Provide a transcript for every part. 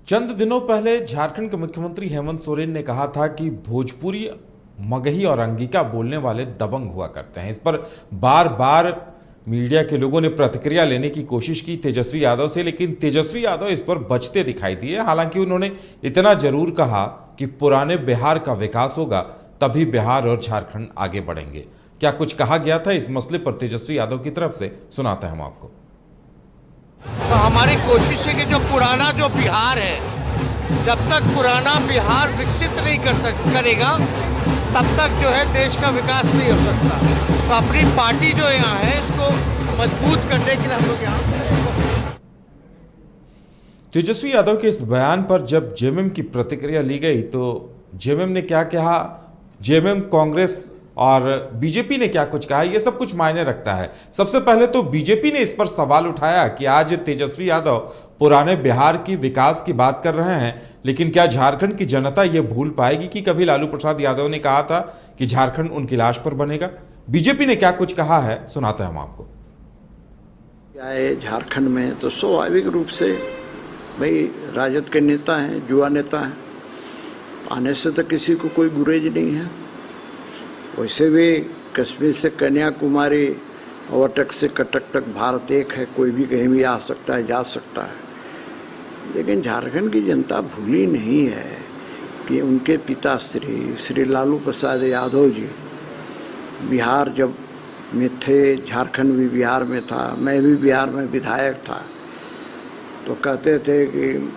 चंद दिनों पहले झारखंड के मुख्यमंत्री हेमंत सोरेन ने कहा था कि भोजपुरी, मगही और अंगिका बोलने वाले दबंग हुआ करते हैं। इस पर बार बार मीडिया के लोगों ने प्रतिक्रिया लेने की कोशिश की तेजस्वी यादव से, लेकिन तेजस्वी यादव इस पर बचते दिखाई दिए। हालांकि उन्होंने इतना जरूर कहा कि पुराने बिहार का विकास होगा तभी बिहार और झारखंड आगे बढ़ेंगे। क्या कुछ कहा गया था इस मसले पर तेजस्वी यादव की तरफ से, सुनाते हैं हम आपको। तो हमारी कोशिश है कि जो पुराना जो बिहार है, जब तक पुराना बिहार विकसित नहीं करेगा तब तक जो है देश का विकास नहीं हो सकता। तो अपनी पार्टी जो यहाँ है इसको मजबूत करने के लिए हम लोग यहाँ। तेजस्वी यादव के इस बयान पर जब जेएमएम की प्रतिक्रिया ली गई तो जेएमएम ने क्या कहा, जेएमएम, कांग्रेस और बीजेपी ने क्या कुछ कहा, यह सब कुछ मायने रखता है। सबसे पहले तो बीजेपी ने इस पर सवाल उठाया कि आज तेजस्वी यादव पुराने बिहार की विकास की बात कर रहे हैं, लेकिन क्या झारखंड की जनता यह भूल पाएगी कि कभी लालू प्रसाद यादव ने कहा था कि झारखंड उनकी लाश पर बनेगा। बीजेपी ने क्या कुछ कहा है, सुनाते हैं हम आपको। झारखंड में तो स्वाभाविक रूप से भाई राजद के नेता हैं, युवा नेता हैं, आने से तो किसी को कोई गुरेज नहीं है। वैसे भी कश्मीर से कन्याकुमारी और अटक से कटक तक भारत एक है, कोई भी कहीं भी आ सकता है, जा सकता है। लेकिन झारखंड की जनता भूली नहीं है कि उनके पिता श्री लालू प्रसाद यादव जी बिहार जब में थे, झारखंड भी बिहार में था, मैं भी बिहार में विधायक था, तो कहते थे कि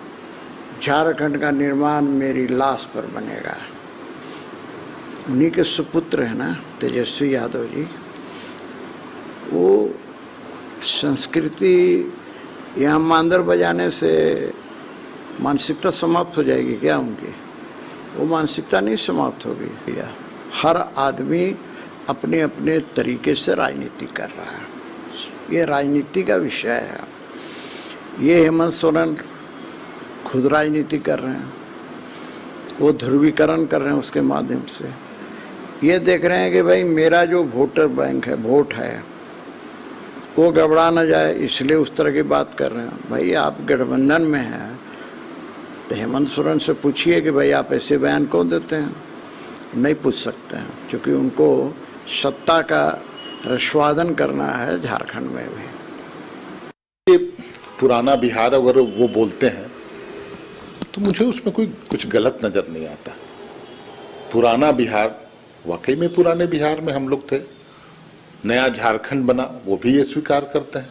झारखंड का निर्माण मेरी लाश पर बनेगा। उन्हीं के सुपुत्र है ना तेजस्वी यादव जी। वो संस्कृति यहाँ मांदर बजाने से मानसिकता समाप्त हो जाएगी क्या उनकी? वो मानसिकता नहीं समाप्त होगी। हर आदमी अपने अपने तरीके से राजनीति कर रहा है, ये राजनीति का विषय है। ये हेमंत सोरेन खुद राजनीति कर रहे हैं, वो ध्रुवीकरण कर रहे हैं उसके माध्यम से। ये देख रहे हैं कि भाई मेरा जो वोटर बैंक है, वोट है, वो गड़बड़ा ना जाए, इसलिए उस तरह की बात कर रहे हैं। भाई आप गठबंधन में हैं तो हेमंत सोरेन से पूछिए कि भाई आप ऐसे बयान क्यों देते हैं। नहीं पूछ सकते हैं, क्योंकि उनको सत्ता का रसवादन करना है झारखंड में भी। पुराना बिहार अगर वो बोलते हैं तो मुझे उसमें कोई कुछ गलत नजर नहीं आता। पुराना बिहार वाकई में पुराने बिहार में हम लोग थे, नया झारखंड बना, वो भी ये स्वीकार करते हैं।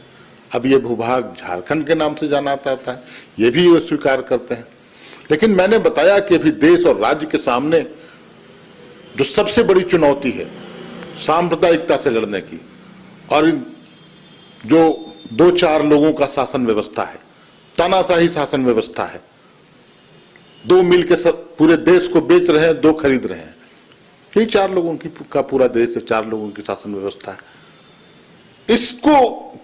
अब ये भूभाग झारखंड के नाम से जाना जाता है, ये भी वो स्वीकार करते हैं। लेकिन मैंने बताया कि अभी देश और राज्य के सामने जो सबसे बड़ी चुनौती है सांप्रदायिकता से लड़ने की, और जो 2-4 लोगों का शासन व्यवस्था है, तानाशाही शासन व्यवस्था है, 2 मिलकर सब पूरे देश को बेच रहे हैं, 2 खरीद रहे हैं। यही 4 लोगों की का पूरा देश है, 4 लोगों की शासन व्यवस्था है। इसको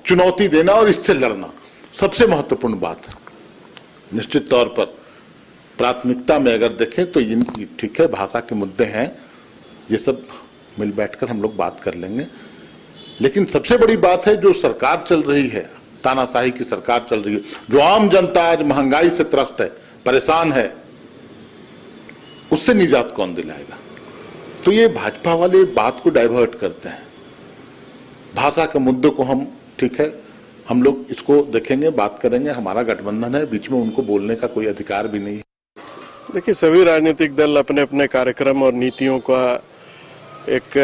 चुनौती देना और इससे लड़ना सबसे महत्वपूर्ण बात है। निश्चित तौर पर प्राथमिकता में अगर देखें तो ठीक है, भाषा के मुद्दे हैं, ये सब मिल बैठकर हम लोग बात कर लेंगे। लेकिन सबसे बड़ी बात है जो सरकार चल रही है, तानाशाही की सरकार चल रही है, जो आम जनता आज महंगाई से त्रस्त है, परेशान है, उससे निजात कौन दिलाएगा? तो ये भाजपा वाले बात को डाइवर्ट करते हैं। भाषा के मुद्दे को हम, ठीक है, हम लोग इसको देखेंगे, बात करेंगे, हमारा गठबंधन है, बीच में उनको बोलने का कोई अधिकार भी नहीं है। देखिए, सभी राजनीतिक दल अपने अपने कार्यक्रम और नीतियों का एक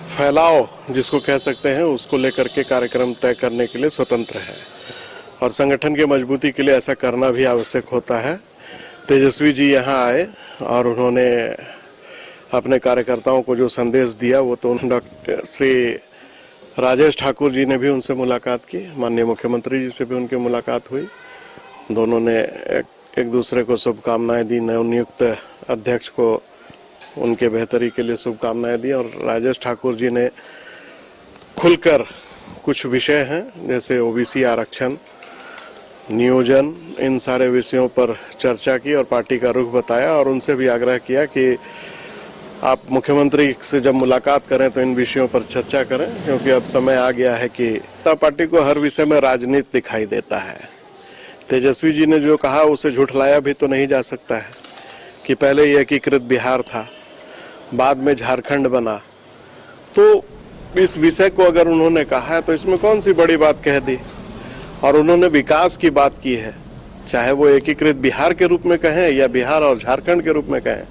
फैलाव जिसको कह सकते हैं, उसको लेकर के कार्यक्रम तय करने के लिए स्वतंत्र है, और संगठन की मजबूती के लिए ऐसा करना भी आवश्यक होता है। तेजस्वी जी यहाँ आए और उन्होंने अपने कार्यकर्ताओं को जो संदेश दिया, वो तो डॉक्टर श्री राजेश ठाकुर जी ने भी उनसे मुलाकात की, माननीय मुख्यमंत्री जी से भी उनकी मुलाकात हुई। दोनों ने एक दूसरे को शुभकामनाएं दी, नवनियुक्त अध्यक्ष को उनके बेहतरी के लिए शुभकामनाएं दी, और राजेश ठाकुर जी ने खुलकर कुछ विषय हैं जैसे ओबीसी आरक्षण, नियोजन, इन सारे विषयों पर चर्चा की और पार्टी का रुख बताया, और उनसे भी आग्रह किया कि आप मुख्यमंत्री से जब मुलाकात करें तो इन विषयों पर चर्चा करें, क्योंकि अब समय आ गया है कि पार्टी को हर विषय में राजनीति दिखाई देता है। तेजस्वी जी ने जो कहा उसे झुठलाया भी तो नहीं जा सकता है कि पहले ये एकीकृत बिहार था, बाद में झारखंड बना। तो इस विषय को अगर उन्होंने कहा है तो इसमें कौन सी बड़ी बात कह दी। और उन्होंने विकास की बात की है, चाहे वो एकीकृत बिहार के रूप में कहें या बिहार और झारखंड के रूप में कहें।